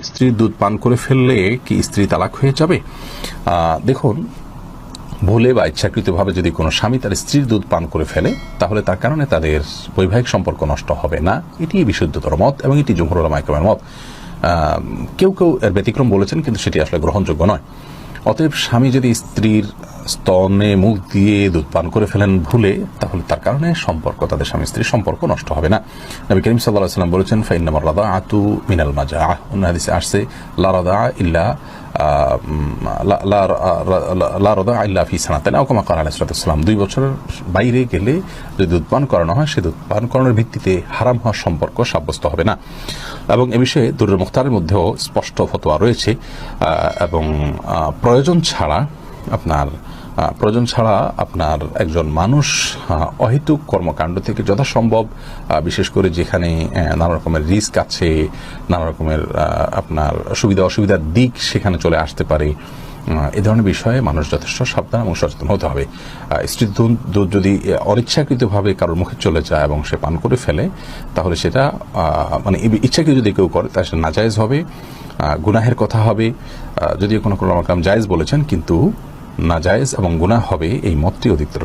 স্ত্রীর দুধ পান করে ফেললে কি স্ত্রী তালাক হয়ে যাবে? দেখুন, ভুলে বা ইচ্ছাকৃতভাবে যদি কোনো স্বামী তার স্ত্রীর দুধ পান করে ফেলে তাহলে তার কারণে তাদের বৈবাহিক সম্পর্ক নষ্ট হবে না। এটি বিশুদ্ধতর মত এবং এটি জমহুর উলামা ইকরামের মত। কেউ কেউ এর ব্যতিক্রম বলেছেন, কিন্তু সেটি আসলে গ্রহণযোগ্য নয়। অতএব স্বামী যদি স্ত্রীর স্তনে মুখ দিয়ে দুধ পান করে ফেলেন ভুলে, তাহলে তার কারণে সম্পর্ক, তাদের স্বামী স্ত্রীর সম্পর্ক নষ্ট হবে না। নবী করিম সাল্লাল্লাহু আলাইহি ওয়াসাল্লাম বলেছেন, ফাইন্নামার রাদাআতু মিনাল মাজাআহ। অন্য হাদিসে আসছে, লা রাদাআ ইল্লা লা রাদাআ ইল্লা ফি সানাতাইন আও কামা ক্বালা আলাইহিস সালাতু ওয়াস সালাম। 2 বছরের বাইরে গেলে যদি দুধ পান করানো হয়, সে দুধ পান করানোর ভিত্তিতে হারাম হওয়ার সম্পর্ক সাব্যস্ত হবে না। এবং এ বিষয়ে দুরুল মুখতারের মধ্যেও স্পষ্ট ফতোয়া রয়েছে। এবং প্রয়োজন ছাড়া আপনার একজন মানুষ অহেতুক কর্মকাণ্ড থেকে যথাসম্ভব, বিশেষ করে যেখানে নানা রকমের রিস্ক আছে, নানা রকমের আপনার সুবিধা অসুবিধার দিক সেখানে চলে আসতে পারে, এ ধরনের বিষয়ে মানুষ যথেষ্ট সাবধান এবং সচেতন হতে হবে। স্ত্রীর দুধ যদি অনিচ্ছাকৃতভাবে কারোর মুখে চলে যায় এবং সে পান করে ফেলে, তাহলে সেটা মানে ইচ্ছাকৃত যদি কেউ করে তাহলে সেটা নাজায়েজ হবে, গুনাহের কথা হবে। যদিও কোনো জায়েজ বলেছেন, কিন্তু নাজায়েজ এবং গুনাহ হবে, এই মতটি অধিকতর